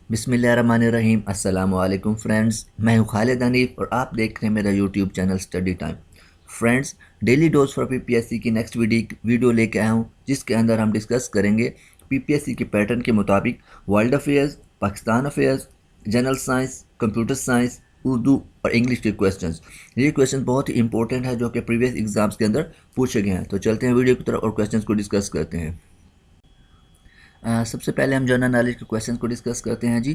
बिस्मिल्लाहिर्रहमानिर्रहीम। अस्सलाम वालेकुम फ्रेंड्स, मैं हूं खालिद हनीफ और आप देख रहे हैं मेरा YouTube channel study time. Friends, daily dose for PPSC की नेक्स्ट वीडियो लेके आया हूं, जिसके अंदर हम डिस्कस करेंगे पीपीएससी के पैटर्न के मुताबिक world affairs, Pakistan affairs, general science, computer science, Urdu और इंग्लिश के क्वेश्चंस। ये क्वेश्चन बहुत ही इंपॉर्टेंट है जो कि प्रीवियस एग्जाम्स के अंदर पूछे गए हैं। तो चलते हैं वीडियो की तरफ और क्वेश्चंस को डिस्कस करते हैं। सबसे पहले हम जनरल नॉलेज के क्वेश्चन को डिस्कस करते हैं जी।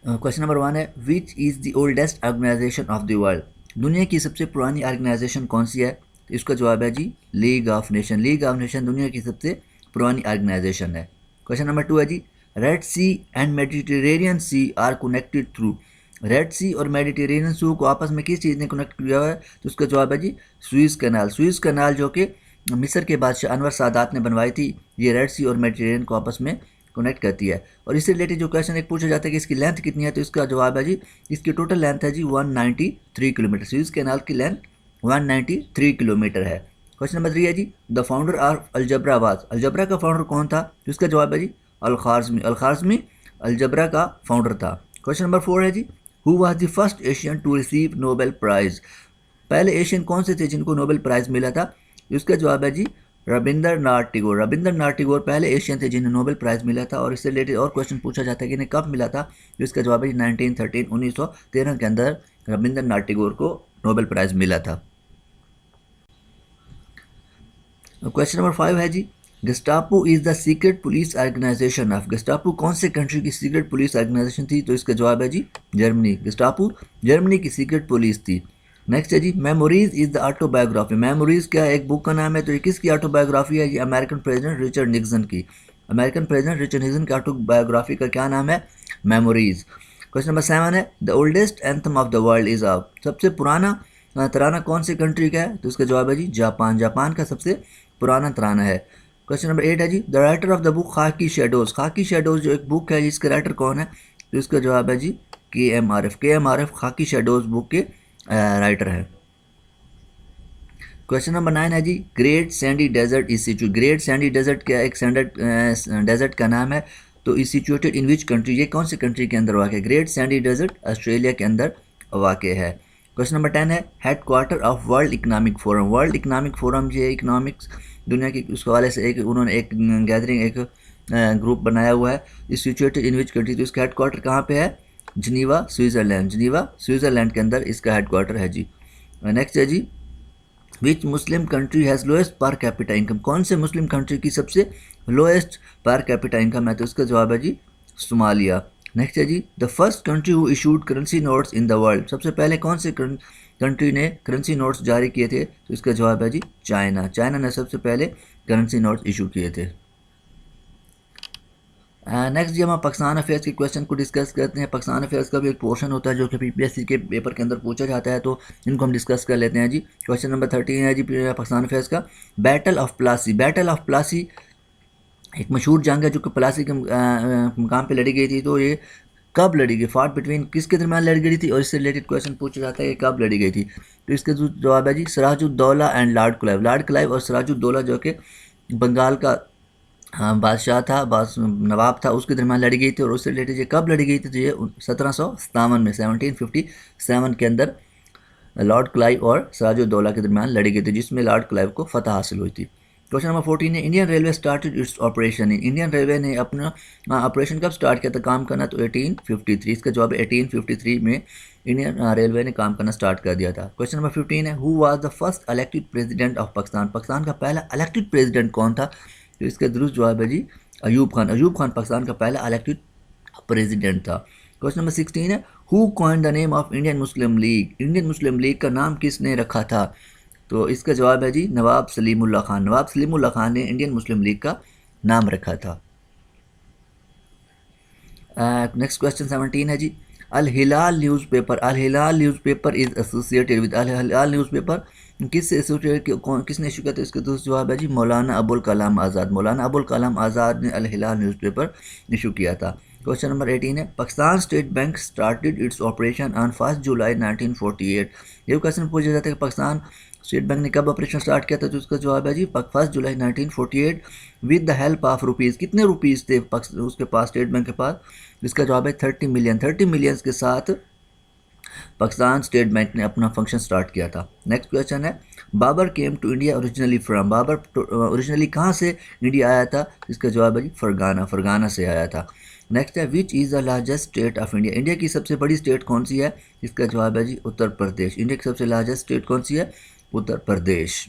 क्वेश्चन नंबर 1 है, which is the oldest organisation of the world? दुनिया की सबसे पुरानी ऑर्गेनाइजेशन कौन सी है? तो इसका जवाब है जी league of nation. League of nation दुनिया की सबसे पुरानी ऑर्गेनाइजेशन है। क्वेश्चन नंबर 2 है जी, red sea and Mediterranean sea are connected through. Red sea और मेडिटेरेनियन सी को आपस में किस चीज़ ने कनेक्ट किया हुआ है? तो उसका जवाब है जी सुएज कैनाल। सुएज कैनाल जो कि मिस्र के बादशाह अनवर सादात ने बनवाई थी, ये रेड सी और मेडिटेरेनियन को आपस में कनेक्ट करती है। और इससे रिलेटेड जो क्वेश्चन एक पूछा जाता है कि इसकी लेंथ कितनी है, तो इसका जवाब है जी इसकी टोटल लेंथ है जी 193 किलोमीटर। सुएज कैनाल की लेंथ 193 किलोमीटर है। क्वेश्चन नंबर 3 है जी, the founder of algebra was. Algebra का फाउंडर कौन था? तो इसका जवाब है जी अल-खारज़मी। अल-खारज़मी अलजबरा का फाउंडर था। क्वेश्चन नंबर 4 है जी, who was the first Asian to receive Nobel prize. पहले एशियन कौन से थे जिनको नोबेल प्राइज़ मिला था? इसका जवाब है जी रविंद्रनाथ टैगोर। रविंद्रनाथ टैगोर पहले एशियन थे जिन्हें नोबेल प्राइज़ मिला था। और इससे रिलेटेड और क्वेश्चन पूछा जाता है कि इन्हें कब मिला था? तो इसका जवाब है 1913 के अंदर रविंद्रनाथ टैगोर को नोबेल प्राइज़ मिला था। क्वेश्चन नंबर 5 है जी, Gestapo is the secret police organisation of. Gestapo कौन से कंट्री की सीक्रेट पुलिस ऑर्गेनाइजेशन थी? तो इसका जवाब है जी जर्मनी। गेस्टापो जर्मनी की सीक्रेट पुलिस थी। नेक्स्ट है जी, memories is the autobiography. Memories क्या एक बुक का नाम है? तो ये किसकी ऑटोबायोग्राफी है? ये अमेरिकन प्रेसिडेंट रिचर्ड निक्सन की। अमेरिकन प्रेसिडेंट रिचर्ड निक्सन की ऑटोबायोग्राफी का क्या नाम है? मेमोरीज। क्वेश्चन नंबर 7 है, the oldest anthem of the world is of. सबसे पुराना तराना कौन सी कंट्री का है? तो इसका जवाब है जी जापान। जापान का सबसे पुराना तराना है। क्वेश्चन नंबर 8 है जी, the writer of the book Khaki Shadows. Khaki Shadows जो एक बुक है, इसके राइटर कौन है? तो इसका जवाब है जी K M R F Khaki Shadows book के राइटर है। क्वेश्चन नंबर 9 है जी, Great Sandy Desert is situated. Great Sandy Desert क्या एक डेजर्ट का नाम है? तो is situated in which country? ये कौन सी कंट्री के अंदर वाक़ है? ग्रेट सैंडी डेजर्ट ऑस्ट्रेलिया के अंदर वाक़ है। क्वेश्चन नंबर 10 है, head quarter of world economic forum. World economic forum जो है इकनॉमिक्स दुनिया की उस हवाले से एक उन्होंने एक गैदरिंग एक ग्रुप बनाया हुआ है। इस सिचुएटेड इन विच कंट्री? तो इसका हेड क्वार्टर कहाँ पे है? Geneva Switzerland. जिनीवा स्विट्ज़रलैंड के अंदर इसका हेड क्वार्टर है जी। नेक्स्ट है जी, which Muslim country has lowest per capita income. कौन से मुस्लिम कंट्री की सबसे लोएस्ट पर कैपिटा इनकम है? तो इसका जवाब है जी सोमालिया। नेक्स्ट है जी, the first country who issued currency notes in the world. सबसे पहले कौन से कंट्री ने करेंसी नोट्स जारी किए थे? तो इसका जवाब है जी चाइना। चाइना ने सबसे पहले करेंसी नोट्स इशू किए थे। नेक्स्ट जी हम पाकिस्तान अफेयर्स के क्वेश्चन को डिस्कस करते हैं। पाकिस्तान अफेयर्स का भी एक पोर्शन होता है जो कि पीपीएससी के पेपर के अंदर पूछा जाता है, तो इनको हम डिस्कस कर लेते हैं जी। क्वेश्चन नंबर 13 है जी पाकिस्तान अफेयर्स का, battle of Plassey. Battle of Plassey एक मशहूर जंग है जो कि प्लासी के मुकाम पे लड़ी गई थी। तो ये कब लड़ी गई? फाट बिटवीन किसके दरमियान लड़ी गई थी? और इससे रिलेटेड क्वेश्चन पूछा जाता है कि कब लड़ी गई थी। तो इसका जवाब है जी Sirajuddaula and Lord Clive. Lord Clive और सिराजुद्दौला जो कि बंगाल का बादशाह था, नवाब था, उसके दरमियान लड़ी गई थी। और उससे रिलेटेड ये कब लड़ी गई थी? तो ये 1757 में 1757 के अंदर लॉर्ड क्लाइव और सिराजुद्दौला के दरमियान लड़ी गई थी, जिसमें लॉर्ड क्लाइव को फतह हासिल हुई थी। क्वेश्चन नंबर 14 है, Indian railway started its operation in. Indian railway ने अपना ऑपरेशन कब स्टार्ट किया था काम करना? तो 1853। इसका जवाब 1853 में इंडियन रेलवे ने काम करना स्टार्ट कर दिया था। क्वेश्चन नंबर 15 है, who was the first elected president of Pakistan. Pakistan का पहला इलेक्टेड प्रेसिडेंट कौन था? तो इसका दुरुस्त जवाब है जी अयूब खान। अयूब खान पाकिस्तान का पहला इलेक्टेड प्रेसिडेंट था। क्वेश्चन नंबर 16 है, who coined the name of Indian Muslim league. Indian Muslim league का नाम किसने रखा था? तो इसका जवाब है जी नवाब सलीमुल्लाह खान। नवाब सलीमुल्लाह खान ने इंडियन मुस्लिम लीग का नाम रखा था। नेक्स्ट क्वेश्चन 17 है जी, Al Hilal newspaper. Al Hilal newspaper is associated with. Al Hilal newspaper किससे एसोसिएटेड, किसने इशू किया? तो इसका दूसरा जवाब है जी मौलाना अबुल कलाम आज़ाद। मौलाना अबुल कलाम आज़ाद ने अल हिलाल न्यूज़पेपर इशू किया था। क्वेश्चन नंबर 18 है, Pakistan state bank started its operation on 1 जुलाई 1948। ये क्वेश्चन पूछा जाता है कि पाकिस्तान स्टेट बैंक ने कब ऑपरेशन स्टार्ट किया था? तो उसका जवाब है जी 1 जुलाई 1948 with the help of rupees. कितने रुपीज़ थे उसके पास, स्टेट बैंक के पास? इसका जवाब है 30 मिलियन। 30 मिलियंस के साथ पाकिस्तान स्टेट बैंक ने अपना फंक्शन स्टार्ट किया था। नेक्स्ट क्वेश्चन है, Babur came to India originally from. Babur originally कहाँ से इंडिया आया था? इसका जवाब है जी फरगाना, फरगाना से आया था। नेक्स्ट है, which is the largest state of India. India की सबसे बड़ी स्टेट कौन सी है? इसका जवाब है जी उत्तर प्रदेश। इंडिया की सबसे लार्जेस्ट स्टेट कौन सी है? उत्तर प्रदेश।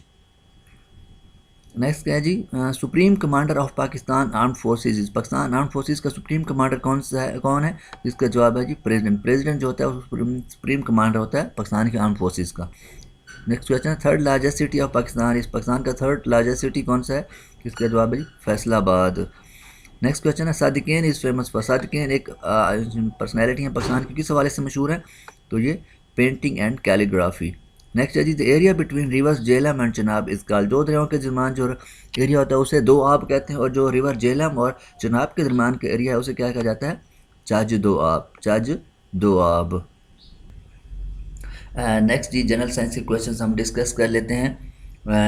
नेक्स्ट क्या है जी, supreme commander of Pakistan armed forces. Pakistan armed forces का सुप्रीम कमांडर कौन है? इसका जवाब है जी प्रेसिडेंट। प्रेसिडेंट जो होता है वो सुप्रीम कमांडर होता है पाकिस्तान के आर्म्ड फोर्सेज का। नेक्स्ट क्वेश्चन है, third largest city of Pakistan. इस पाकिस्तान का थर्ड लार्जेस्ट सिटी कौन सा है? इसका जवाब है जी फैसलाबाद। नेक्स्ट क्वेश्चन है, सादिकीन इज़ फेमस फॉर। सादिकीन एक पर्सनैलिटी है पाकिस्तान की, किस हवाले से मशहूर है? तो ये पेंटिंग एंड कैलीग्राफी। नेक्स्ट है जी, the area between rivers Jhelum and Chenab is called. दो दरियाओं के दरमियान जो एरिया होता है उसे दो आब कहते हैं, और जो रिवर झेलम और चनाब के दरमियान का एरिया है उसे क्या कहा जाता है? चज दो आब, चज दो आब। नेक्स्ट जी, जनरल साइंस के क्वेश्चन हम डिस्कस कर लेते हैं।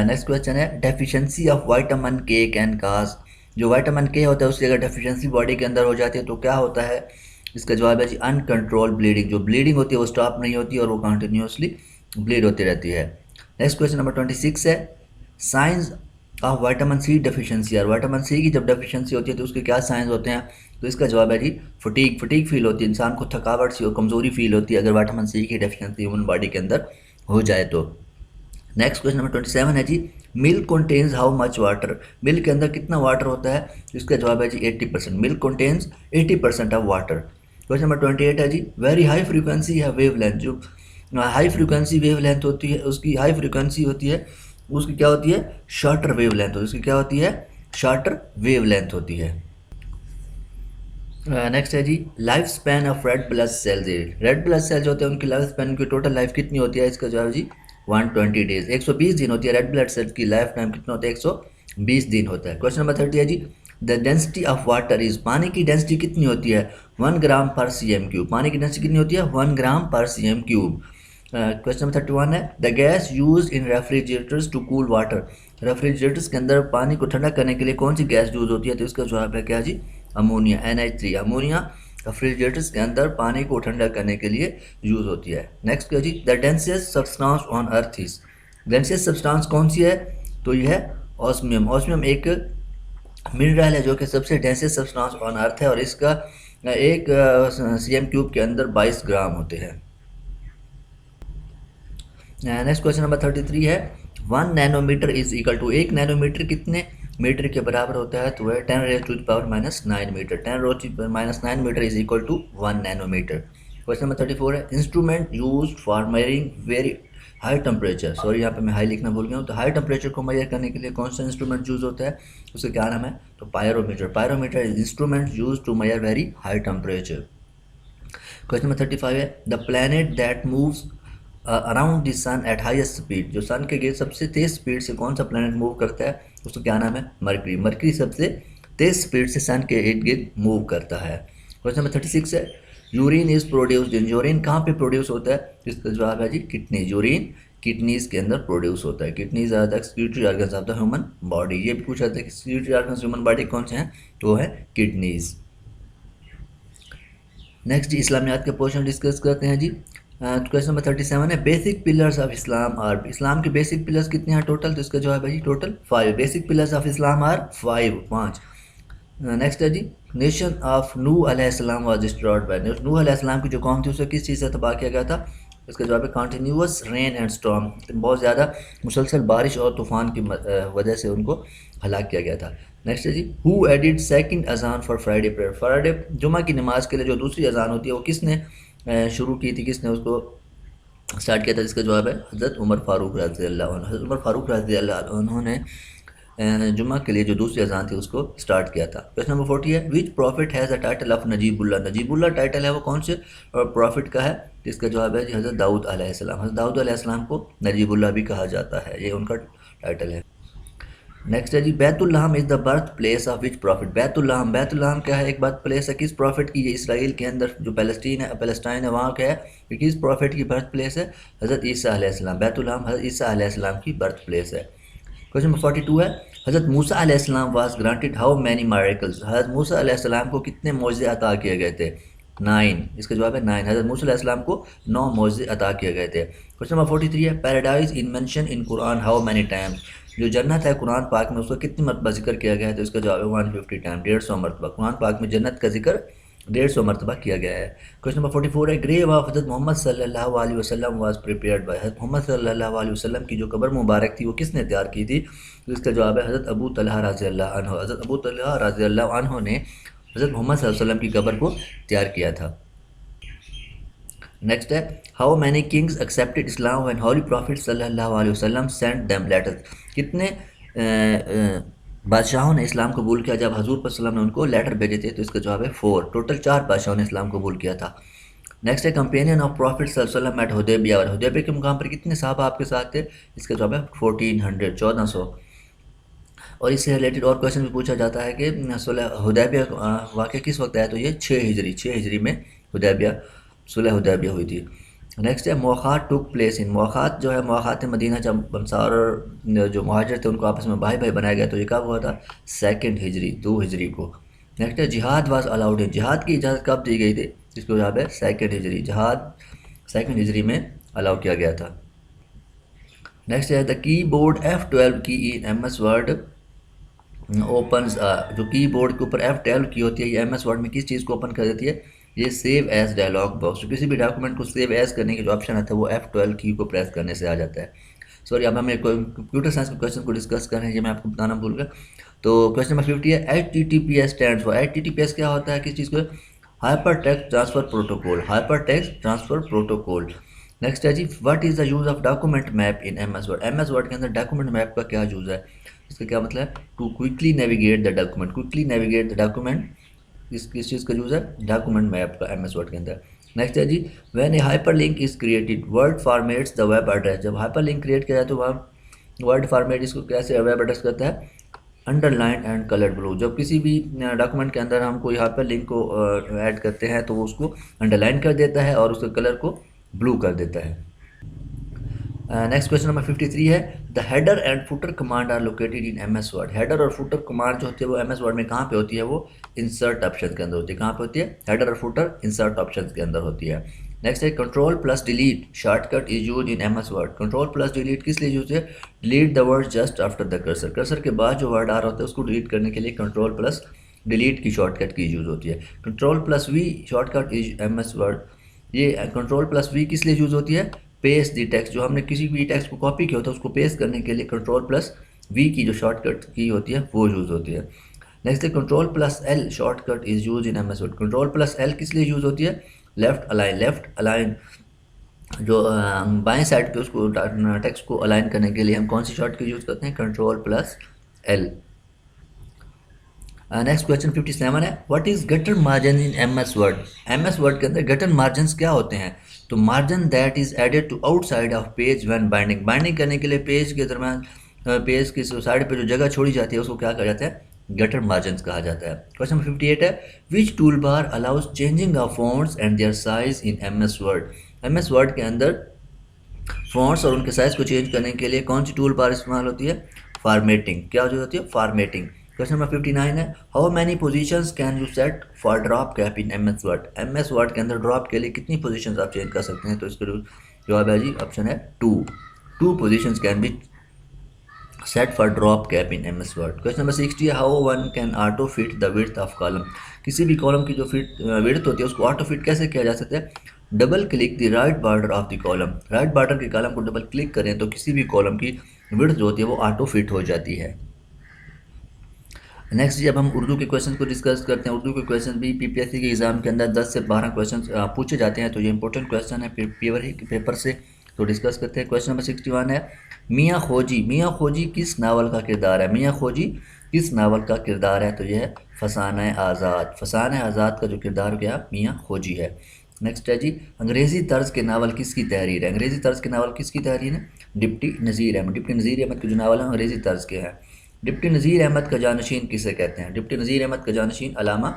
नेक्स्ट क्वेश्चन है, डेफिशिएंसी ऑफ विटामिन के कैन काज। जो विटामिन के होता है उसकी अगर डेफिशिएंसी बॉडी के अंदर हो जाती है तो क्या होता है? इसका जवाब है जी अनकंट्रोल ब्लीडिंग। जो ब्लीडिंग होती है वो स्टॉप नहीं होती और वो कंटिन्यूसली ब्लीड होती रहती है। नेक्स्ट क्वेश्चन नंबर 26 है, signs of vitamin C deficiency. और विटामिन सी की जब डेफिशिएंसी होती है तो उसके क्या साइंस होते हैं? तो इसका जवाब है जी फटीग। फटीग फील होती है, इंसान को थकावट सी और कमज़ोरी फील होती है अगर विटामिन सी की डेफिशिएंसी ह्यूमन बॉडी के अंदर हो जाए तो। नेक्स्ट क्वेश्चन नंबर 27 है जी, milk contains how much water. Milk के अंदर कितना वाटर होता है? इसका जवाब है जी 80%। Milk contains 80% of water. Question number 28 है जी, वेरी हाई फ्रीक्वेंसी है वेव लेंथ। जो हाई फ्रीक्वेंसी वेव लेंथ होती है उसकी हाई फ्रीक्वेंसी होती है, उसकी क्या होती है? शॉर्टर वेव लेंथ होती है। उसकी क्या होती है? शॉर्टर वेव लेंथ होती है। नेक्स्ट है जी, life span of red blood cells. Red blood cells होते हैं उनकी लाइफ स्पैन, उनकी टोटल लाइफ कितनी होती है? इसका जवाब जी 120 डेज, 120 दिन होती है। रेड ब्लड सेल्स की लाइफ टाइम कितना होता है? 120 दिन होता है। क्वेश्चन नंबर 30 है जी, the density of water is. पानी की डेंसिटी कितनी होती है? 1 ग्राम पर cm3। पानी की डेंसिटी कितनी होती है? 1 ग्राम पर cm3। क्वेश्चन नंबर 31 है, the gas use in refrigerators to cool water. Refrigerators के अंदर पानी को ठंडा करने के लिए कौन सी गैस यूज होती है? तो इसका जवाब है क्या जी? Ammonia, NH3। अमोनिया रेफ्रिजरेटर्स के अंदर पानी को ठंडा करने के लिए यूज होती है। नेक्स्ट क्या जी, the densest substance on earth is. Densest substance कौन सी है? तो यह है ऑस्मियम। ऑस्मियम एक मिनरल है जो कि सबसे डेंसेस्ट सब्सटेंस ऑन अर्थ है और इसका एक cm3 के अंदर 22 ग्राम होते हैं। नेक्स्ट क्वेश्चन नंबर 33 है, 1 nanometre is equal to. 1 nanometre कितने मीटर के बराबर होता है? तो है 10⁻⁻⁹ metre. 10⁻⁹ metre is equal to 1 nanometre. Question number 34 है, instrument use for measuring very high temperature. Sorry यहाँ पे मैं हाई लिखना भूल गया हूँ। तो हाई टेम्परेचर को मेजर करने के लिए कौन सा इंस्ट्रूमेंट यूज होता है? उसका क्या नाम है? तो pyrometer. Pyrometer is instrument use to measure very high temperature. Question number 35 है, the planet that moves around the sun at highest speed. जो सन के गिर्द सबसे तेज स्पीड से कौन सा प्लैनेट मूव करता है? उसका क्या नाम है? मरकरी। मरकरी सबसे तेज स्पीड से सन के इर्द गिर्द मूव करता है। क्वेश्चन नंबर 36 है, urine is produced in. Urine कहाँ पे प्रोड्यूस होता है? इसका जवाब है जी किडनी। यूरिन किडनीज के अंदर प्रोड्यूस होता है। Kidneys are the excretory organs of the human body. ये भी पूछा जाता है कि एक्सक्रीटरी ऑर्गन्स ह्यूमन बॉडी कौन से हैं? तो वो है किडनीज। नेक्स्ट जी, इस्लामियात के पोर्शन डिस्कस करते हैं जी। क्वेश्चन नंबर 37 है, basic pillars of Islam are. इस्लाम के बेसिक पिलर्स कितने हैं टोटल? तो इसका जवाब है जी total 5। Basic pillars of Islam are 5। Next है जी, नेशन ऑफ नूह अलैहिस्सलाम वाज डिस्ट्रॉयड बाय। नूह अलैहिस्सलाम की जो कौम थी उसे किस चीज़ से तबाह किया गया था? इसका जवाब है कंटिन्यूअस रेन एंड स्टॉर्म। बहुत ज़्यादा मुसलसल बारिश और तूफ़ान की वजह से उनको हलाक किया गया था। नेक्स्ट है जी, हु एडिड सेकंड अजान फॉर फ्राइडे प्रेयर। फ्राइडे जुमा की नमाज के लिए जो दूसरी अजान होती है वो किसने शुरू की थी? किसने उसको स्टार्ट किया था? इसका जवाब है हज़रत उमर फ़ारूक रज़ी अल्लाह अन्हु। हज़रत उमर फ़ारूक रज़ी अल्लाह अन्हु ने जुम्मा के लिए जो दूसरी अजान थी उसको स्टार्ट किया था। क्वेश्चन नंबर 40 है, which prophet has the title of Najibullah. Najibullah title है वो कौन से प्रॉफिट का है? इसका जवाब है जी हज़रत दाऊद अलैहिस्सलाम। हज़रत दाऊद अलैहिस्सलाम को नजीबुल्ला भी कहा जाता है, ये उनका टाइटल है। नेक्स्ट है जी, Baitullahm is the birth place of which prophet. Baitullahm, Baitullahm क्या है, एक बर्थ प्लेस है किस प्रॉफिट की, ये इसराइल के अंदर जो पैलेस्टाइन है वहाँ क्या है, ये किस प्रॉफिट की बर्थ प्लेस है, हज़रत ईसा अलैहिस्सलाम। बैतुल्लाहम हज़रत ईसा अलैहिस्सलाम की बर्थ प्लेस है। क्वेश्चन नंबर 42 है, हज़रत मूसा अलैहिस्सलाम was granted how many miracles. हज़रत मूसा अलैहिस्सलाम को कितने मौज़े अता किए गए थे, 9। इसका जवाब है 9। हज़रत मूसा अलैहिस्सलाम को 9 मौज़े अता किए गए थे। क्वेश्चन नंबर 43 है, paradise in mention in Quran how many times. जो जन्नत है कुरान पाक में उसका कितनी मरतबा जिक्र किया गया है, तो इसका जवाब है 150 टाइम, 150 मरतबा। कुरान पाक में जन्नत का जिक्र 150 मरतबा किया गया है। क्वेश्चन नंबर 44 है, ग्रेव ऑफ हज़रत मोहम्मद सल्लल्लाहु अलैहि वसल्लम वाज प्रिपेयर्ड बाय। हज़रत मोहम्मद सल्लल्लाहु अलैहि वसल्लम की जो कब्र मुबारक थी वो किसने तैयार की थी, तो इसका जवाब है हज़रत अबू तलहा रज़ी अल्लाह अन्हु। हज़रत अबू तलहा रज़ी अल्लाह अन्हु ने हज़रत मोहम्मद सल्लल्लाहु अलैहि वसल्लम की कब्र को तैयार किया था। नेक्स्ट है, how many kings accepted Islam when holy prophet सल्लल्लाहु अलैहि वसल्लम सेंट देम लेटर्स। कितने बादशाहों ने इस्लाम कबूल किया जब हजूर पर सल्लम ने उनको लेटर भेजे थे, तो इसका जवाब है 4। टोटल 4 बादशाहों ने इस्लाम कबूल किया था। नेक्स्ट है, कंपेनियन ऑफ प्रॉफिट सल्लल्लाहु अलैहि वसल्लम एट हुदैबिया। और हुदैबिया के मुकाम पर कितने साहबा आपके साथ थे, इसका जवाब है 1400, 1400। और इससे रिलेटेड और क्वेश्चन भी पूछा जाता है कि सुलह हुदैबिया वाक़या किस वक्त आया, तो ये 6 हिजरी में हुदैबिया सुलह हुदैबिया हुई थी। नेक्स्ट है, मुआख़ात टुक प्लेस इन। मुआख़ात जो है, मुआख़ात मदीना, जब अंसार और जो मुहाजिर थे उनको आपस में भाई भाई बनाया गया, तो ये कब हुआ था, 2 हिजरी, 2 हिजरी को। नेक्स्ट है, जिहाद वाज अलाउड इन। जिहाद की इजाज़त कब दी गई थी, इसको जवाब है 2 हिजरी। जिहाद 2 हिजरी में अलाउ किया गया था। नेक्स्ट है, द की बोर्ड F12 की इन MS वर्ड ओपन। जो कीबोर्ड के ऊपर F12 की होती है, ये MS वर्ड में किस चीज़ को ओपन कर देती है, ये सेव एज डायलॉग बॉक्स। जो किसी भी डॉक्यूमेंट को सेव एज करने की जो ऑप्शन आता है वो F12 की को प्रेस करने से आ जाता है। सॉरी, अब हम एक कंप्यूटर साइंस के क्वेश्चन को डिस्कस कर रहे हैं, ये मैं आपको बताना भूल गया। तो क्वेश्चन नंबर 50 है, HTTPS स्टैंड फॉर। HTTPS क्या होता है, किस चीज़ को, hypertext transfer protocol, hypertext transfer protocol. Next है जी, what is the use of document map in MS Word. MS Word के अंदर डॉक्यूमेंट मैप का क्या यूज़ है, इसका क्या मतलब है, to quickly navigate the document, quickly navigate the document, किस चीज़ का यूज़ है, डॉक्यूमेंट मैप का MS वर्ड के अंदर। नेक्स्ट है जी, when a hyperlink is created Word formats the web address. जब हाइपर लिंक क्रिएट किया जाए तो वहाँ वर्ड फॉर्मेट इसको कैसे वेब एड्रेस करता है, अंडरलाइन एंड कलर ब्लू। जब किसी भी डॉक्यूमेंट के अंदर हम कोई हाइपर लिंक को ऐड करते हैं तो वो उसको अंडरलाइन कर देता है और उसके कलर को ब्लू कर देता है। नेक्स्ट क्वेश्चन नंबर 53 है, the header and footer command are located in MS Word. Header और फुटर कमांड जो होती है वो MS वर्ड में कहाँ पे होती है, वो इंसर्ट ऑप्शन के अंदर होती है। कहाँ पे होती है, हेडर और फुटर इंसर्ट ऑप्शन के अंदर होती है। नेक्स्ट है, control plus delete shortcut is use in MS word. Control plus delete किस लिए यूज है, delete the word just after the cursor. Cursor के बाद जो वर्ड आ रहा होता है उसको डिलीट करने के लिए कंट्रोल प्लस डिलीट की शॉर्टकट की यूज होती है। Control plus V shortcut is MS word. ये कंट्रोल प्लस V किस लिए यूज होती है, पेस्ट दी टेक्स्ट। जो हमने किसी भी टेक्स्ट को कॉपी किया होता है उसको पेस्ट करने के लिए कंट्रोल प्लस V की जो शॉर्टकट की होती है वो यूज़ होती है। नेक्स्ट है, control plus L shortcut is use in MS word. Control plus L किस लिए यूज़ होती है, लेफ्ट अलाइन। लेफ्ट अलाइन जो बाएं साइड पे उसको टेक्स्ट को अलाइन करने के लिए हम कौन सी शॉर्टकट यूज़ करते हैं, control plus L। Next question 57 है, what is gutter margin in MS Word. MS Word के अंदर गटर मार्जिन क्या होते हैं, तो margin that is added to outside of page when binding. Binding करने के लिए पेज के दरम्यान पेज की साइड पे जो जगह छोड़ी जाती है उसको क्या कहा जाता है, गटर मार्जिन कहा जाता है। क्वेश्चन नंबर 58 है, which tool bar allows changing of fonts and their size in MS Word. MS Word के अंदर फॉन्ट्स और उनके साइज को चेंज करने के लिए कौन सी टूल बार इस्तेमाल होती है, फॉर्मेटिंग। क्या जो होती है, फॉर्मेटिंग। क्वेश्चन नंबर 59 है, how many positions can you set for drop cap in MS Word. MS Word के अंदर ड्रॉप के लिए कितनी पोजीशंस आप चेंज कर सकते हैं, तो इसका जवाब है जी ऑप्शन है 2 positions can be set for drop cap in MS word. Question number 60 है, how one can auto fit the width of column. किसी भी कॉलम की जो विड्थ होती है उसको ऑटो फिट कैसे किया जा सकता है, double click the right border of the column. Right border के कॉलम को डबल क्लिक करें तो किसी भी कॉलम की विड्थ जो होती है वो ऑटो फिट हो जाती है। नेक्स्ट जब हम उर्दू के क्वेश्चन को डिस्कस करते हैं, उर्दू के क्वेश्चन भी PPSC के एग्जाम के अंदर 10 से 12 क्वेश्चन पूछे जाते हैं, तो ये इंपॉर्टेंट क्वेश्चन है पेपर से, तो डिस्कस करते हैं। क्वेश्चन नंबर 61 है, मियाँ खोजी। मियाँ खोजी किस नावल का किरदार है, मियाँ खोजी किस नावल का किरदार है, तो यह है फसाना आज़ाद। फसाना आज़ाद का जो किरदार क्या मियाँ खोजी है। नेक्स्ट है जी, अंग्रेज़ी तर्ज के नावल किसकी तहरीर है। अंग्रेज़ी तर्ज के नावल किसकी तहरीर है, डिप्टी नज़ीर अहमद। डिप्टी नज़ीर अहमद के जो नावल हैं अंग्रेज़ी तर्ज के हैं। डिप्टी नज़ीर अहमद का जानशीन किसे कहते हैं? डिप्टी नज़ीर अहमद का जानशीन अलामा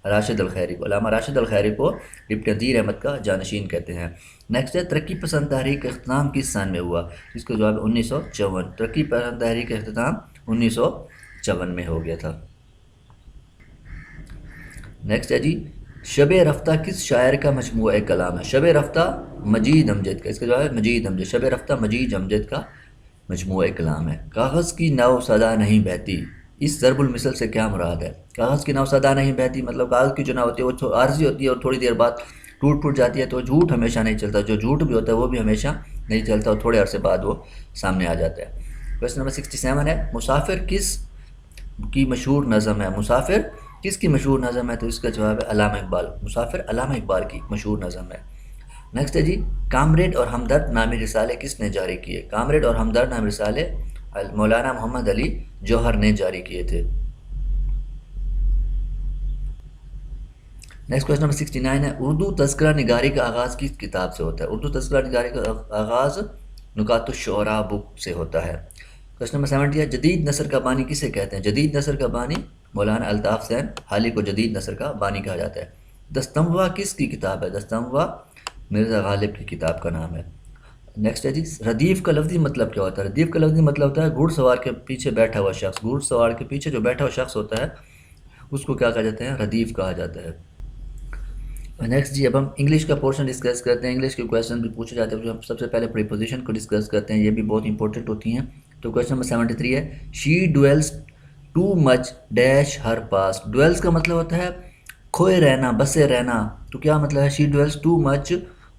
राशिद अल खैरी को, अलामा राशिद अल खैरी को डिप्टी नज़ीर अहमद का जानशीन कहते हैं। नेक्स्ट है तरक्की पसंद तहरीक का इख्तिताम किस सन में हुआ? इसका जवाब 1954। तरक्की पसंद तहरीक का इख्तिताम 1954 में हो गया था। नेक्स्ट है जी, शब रफ्ता किस शायर का मजमूआ कलाम है? शब रफ्ता मजीद अमजद का, इसका जवाब है मजीद अमजद। शब रफ्ता मजीद अमजद का मजमूआ कलाम है। कागज़ की नाव सदा नहीं बहती, इस ज़रबुल मिसल से क्या मुराद है? कागज़ की नाव सदा नहीं बहती मतलब कागज़ की जो नाव होती है वो आर्जी होती है और थोड़ी देर बाद टूट फूट जाती है, तो झूठ हमेशा नहीं चलता, जो झूठ भी होता है वो भी हमेशा नहीं चलता और थोड़े अरसे बाद वो सामने आ जाता है। क्वेश्चन नंबर 67 है, मुसाफिर किस की मशहूर नज़म है? मुसाफिर किसकी मशहूर नज़म है? तो इसका जवाब है अल्लामा इकबाल। मुसाफिर अल्लामा इकबाल की मशहूर नज़म है। नेक्स्ट है जी, कामरेड और हमदर्द नामी रिसाले किसने जारी किए? कामरेड और हमदर्द नामी रिसाले मौलाना मोहम्मद अली जौहर ने जारी किए थे। नेक्स्ट क्वेश्चन नंबर 69 है, उर्दू तज़किरा निगारी का आगाज़ किस किताब से होता है? उर्दू तज़किरा निगारी का आगाज़ नुकातुश्शुअरा बुक से होता है। क्वेश्चन नंबर 70 है, जदीद नसर का बानी किसे कहते हैं? जदीद नसर का बानी मौलाना अल्ताफ़ हुसैन हाली को जदीद नसर का बानी कहा जाता है। दस्तंवा किसकी किताब है? दस्तंवा मिर्ज़ा गालिब की किताब का नाम है। नेक्स्ट है जी, रदीफ़ का लफ्ज़ी मतलब क्या होता है? रदीफ़ का लफ्ज़ी मतलब होता है घुड़सवार के पीछे बैठा हुआ शख्स। घुड़सवार के पीछे जो बैठा हुआ शख्स होता है उसको क्या कहा जाता है? रदीफ़ कहा जाता है। नेक्स्ट जी, अब हम इंग्लिश का पोर्शन डिस्कस करते हैं। इंग्लिश के क्वेश्चन भी पूछे जाते हैं, जो हम सबसे पहले प्रीपोजिशन को डिस्कस करते हैं, ये भी बहुत इंपॉर्टेंट होती हैं। तो क्वेश्चन नंबर 73 है, she dwells too much dash her pass. Dwells का मतलब होता है खोए रहना, बसे रहना। तो क्या मतलब है? She dwells too much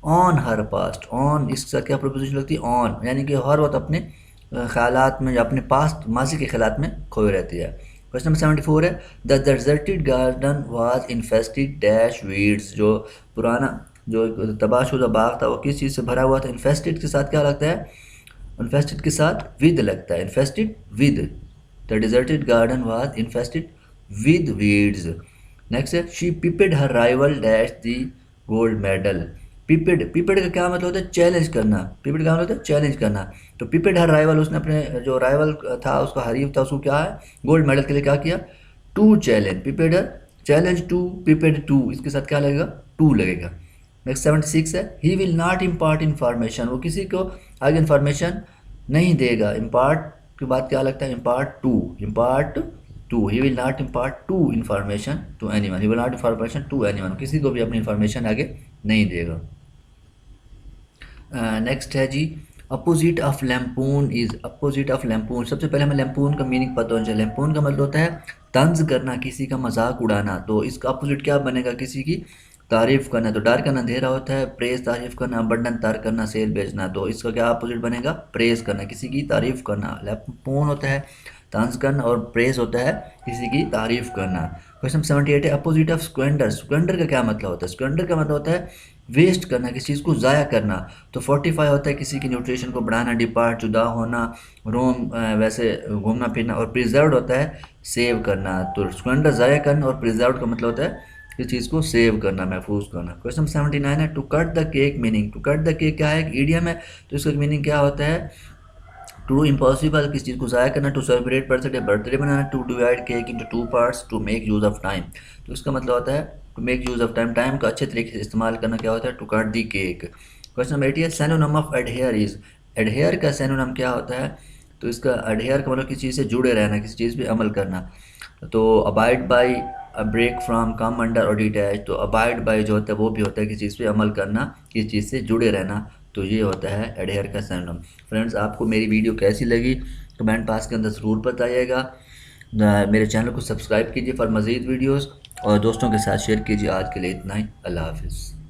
on her past. On इसका क्या प्रीपोजिशन लगती है? ऑन, यानी कि हर वक्त अपने ख्यालात में, अपने पास्ट माजी के ख्यालात में खोए रहती है। क्वेश्चन नंबर 74 है, the deserted garden was infested dash weeds. जो पुराना जो तबाहशुदा बाग था वो किस चीज़ से भरा हुआ था? इन्फेस्टेड के साथ क्या लगता है? इन्फेस्टेड के साथ विद लगता है। Infested with, the deserted garden was infested with weeds. Next है, she pipped her rival dash the gold medal. Pipped, pipped का क्या मतलब होता है? चैलेंज करना। पिपेड का मतलब होता है चैलेंज करना। तो पिपेड हर राइवल, उसने अपने जो राइवल था, उसका हरीफ था, उसको क्या है? गोल्ड मेडल के लिए क्या किया? To challenge. Pipped her challenge to pipped to, इसके साथ क्या लगेगा? टू लगेगा। नेक्स्ट 76 है, he will not impart information. वो किसी को आगे इन्फॉर्मेशन नहीं देगा। इम्पार्ट के बाद क्या लगता है? Impart to, impart to. He will not impart to information to anyone. He will not information to anyone, किसी को भी अपनी इन्फॉर्मेशन आगे नहीं देगा। नेक्स्ट है जी, opposite of lampoon is. Opposite of lampoon, सबसे पहले हमें लैम्पून का मीनिंग पता होना चाहिए। लैम्पून का मतलब होता है तंज करना, किसी का मजाक उड़ाना। तो इसका अपोजिट क्या बनेगा? किसी की तारीफ़ करना। तो डार्क करना अंधेरा होता है, प्रेज तारीफ़ करना, बंडन तार करना, सेल बेचना। तो इसका क्या अपोजिट बनेगा? प्रेज करना, किसी की तारीफ़ करना। लैम्पून होता है तंज करना और प्रेज होता है किसी की तारीफ़ करना। क्वेश्चन 78 है, अपोजिट ऑफ स्क्वेंडर। स्क्वेंडर का क्या मतलब होता है? स्क्वेंडर का मतलब होता है वेस्ट करना, किसी चीज़ को ज़ाया करना। तो 45 होता है किसी की न्यूट्रिशन को बढ़ाना, डिपार्ट जुदा होना, रोम वैसे घूमना फिरना। और प्रिजर्व होता है सेव करना। तो स्क्वेंडर ज़ाया करना और प्रिजर्व का मतलब होता है किसी चीज़ को सेव करना, महफूज करना। क्वेश्चन 79 है, to cut the cake meaning. To cut the cake क्या है? एक ईडियम है। तो इसका मीनिंग क्या होता है? टू डू इम्पॉसिबल, किसी चीज़ को ज़ाया करना। टू सेलिब्रेट बर्थडे, बर्थडे बनाना। To divide cake into two parts, to make use of time. तो इसका मतलब होता है to make use of time, time का अच्छे तरीके से इस्तेमाल करना क्या होता है? To cut the cake. Question number 80 है, synonym of adhere is. Adhere का सिनोनिम क्या होता है? तो इसका एडहेयर का मतलब किसी चीज़ से जुड़े रहना, किसी चीज़ पे अमल करना। तो abide by, a break from, come under और डिटैच। तो अबाइड बाई जो होता है वो भी होता है किसी चीज़ पे अमल करना, किसी चीज़ से जुड़े रहना। तो ये होता है एडहेयर का सिनोनिम। फ्रेंड्स, आपको मेरी वीडियो कैसी लगी कमेंट बॉक्स के अंदर ज़रूर बताइएगा। मेरे चैनल को सब्सक्राइब कीजिए फॉर मज़ीद वीडियोज़ और दोस्तों के साथ शेयर कीजिए। आज के लिए इतना ही। अल्लाह हाफिज़।